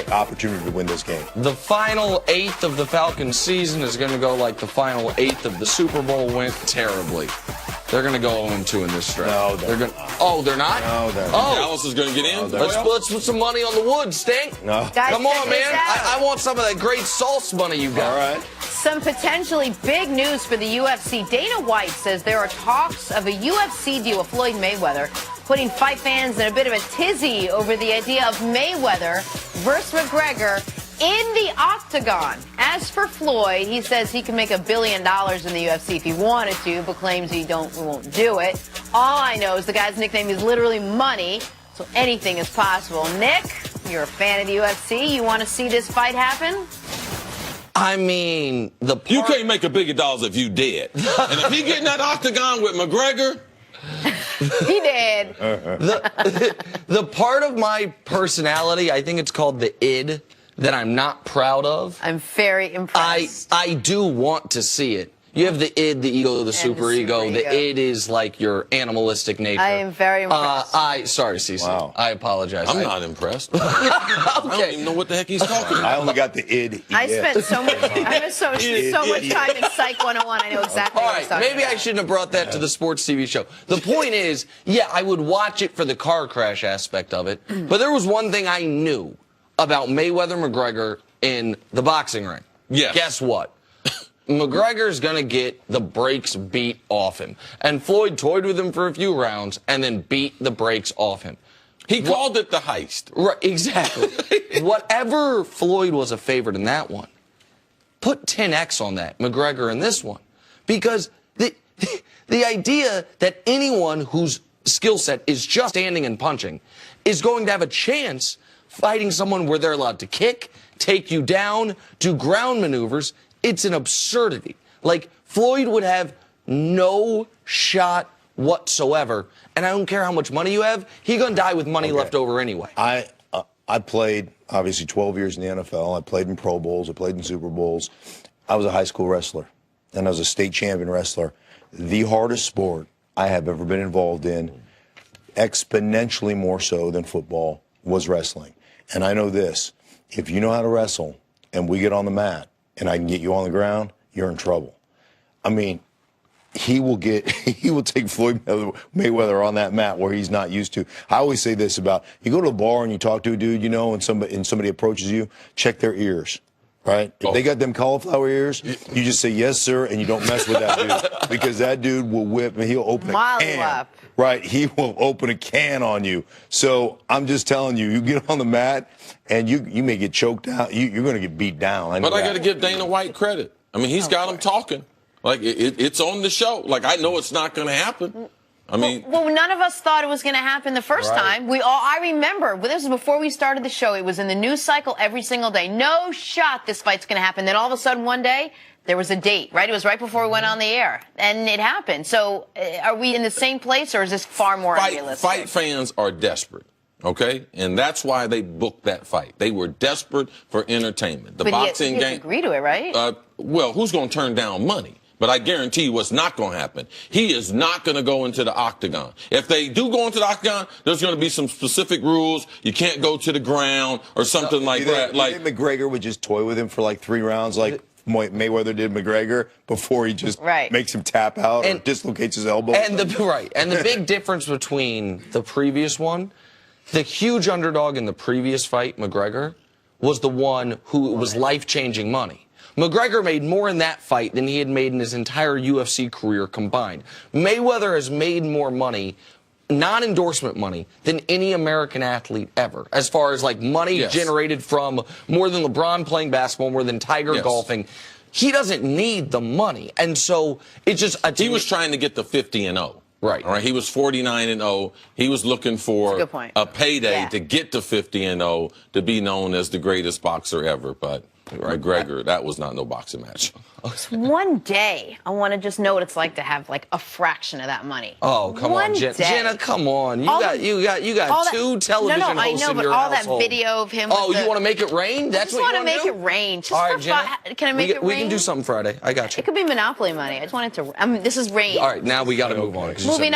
opportunity to win this game. The final eighth of the Falcons season is going to go like the final eighth of the Super Bowl went terribly. They're going to go 0-2 in this stretch. No, they're going. Oh, they're not? No, they're not. Dallas is going to get in? Let's put some money on the wood, Stink. No. Guys, come on, check man. this out. I want some of that great sauce money you got. All right. Some potentially big news for the UFC. Dana White says there are talks of a UFC deal with Floyd Mayweather, putting fight fans in a bit of a tizzy over the idea of Mayweather versus McGregor in the octagon. As for Floyd, he says he can make $1 billion in the UFC if he wanted to, but claims he won't do it. All I know is the guy's nickname is literally Money, so anything is possible. Nick, you're a fan of the UFC. You want to see this fight happen? I mean, you can't make $1 billion if you dead. And if he get in that octagon with McGregor, he did. The part of my personality, I think it's called the id, that I'm not proud of. I'm very impressed. I do want to see it. You have the id, the ego, the superego. The id is like your animalistic nature. I am very impressed. Sorry, Cece. Wow. I apologize. I'm not impressed. I don't even know what the heck he's talking about. I only got the id. I spent so much time in Psych 101. I know exactly All what he's right, talking maybe about. I shouldn't have brought that to the sports TV show. The point is, yeah, I would watch it for the car crash aspect of it. But there was one thing I knew about Mayweather-McGregor in the boxing ring. Yes. Guess what? McGregor's going to get the brakes beat off him. And Floyd toyed with him for a few rounds and then beat the brakes off him. He called it the heist. Right, exactly. Whatever Floyd was a favorite in that one, put 10x on that, McGregor in this one. Because the idea that anyone whose skill set is just standing and punching is going to have a chance fighting someone where they're allowed to kick, take you down, do ground maneuvers, it's an absurdity. Like, Floyd would have no shot whatsoever, and I don't care how much money you have, he's going to die with money left over anyway. I played, obviously, 12 years in the NFL. I played in Pro Bowls. I played in Super Bowls. I was a high school wrestler, and I was a state champion wrestler. The hardest sport I have ever been involved in, exponentially more so than football, was wrestling. And I know this, if you know how to wrestle and we get on the mat and I can get you on the ground, you're in trouble. I mean, he will take Floyd Mayweather on that mat where he's not used to. I always say this about, you go to a bar and you talk to a dude, you know, and somebody approaches you, check their ears, right? If they got them cauliflower ears, you just say, yes, sir, and you don't mess with that dude. Because that dude will whip and he'll open a can. Right, he will open a can on you. So I'm just telling you, you get on the mat and you may get choked out. You're going to get beat down. But I got to give Dana White credit. I mean, he's got him talking. Like, it's on the show. Like, I know it's not going to happen. I mean, well, none of us thought it was going to happen the first time. I remember, this was before we started the show. It was in the news cycle every single day. No shot this fight's going to happen. Then all of a sudden one day, there was a date, right? It was right before we went on the air, and it happened. So are we in the same place, or is this far more unrealistic? Fight fans are desperate, okay? And that's why they booked that fight. They were desperate for entertainment. The boxing game. He agree to it, right? Well, who's going to turn down money? But I guarantee you what's not going to happen. He is not going to go into the octagon. If they do go into the octagon, there's going to be some specific rules. You can't go to the ground or something like that. Like McGregor would just toy with him for like 3 rounds, like Mayweather did McGregor, before he just makes him tap out or dislocates his elbow. And the big difference between the previous one, the huge underdog in the previous fight, McGregor, was the one who was life-changing money. McGregor made more in that fight than he had made in his entire UFC career combined. Mayweather has made more money, non-endorsement money, than any American athlete ever, as far as like money generated from more than LeBron playing basketball, more than Tiger golfing. He doesn't need the money. And so it's just... He was trying to get the 50-0. Right. All right. He was 49-0. He was looking for a payday to get to 50-0 to be known as the greatest boxer ever. But McGregor, that was not no boxing match. One day, I want to just know what it's like to have like a fraction of that money. Oh, come on, Jenna, come on. You got 2 television hosts in your household. I know, but all that video of him. Oh, you want to make it rain? That's what you want to do? I just want to make it rain. Just all right, for Jenna, can I make it rain? We can do something Friday. I got you. It could be Monopoly money. I just want it to. This is rain. All right, now we got to move on. Moving on.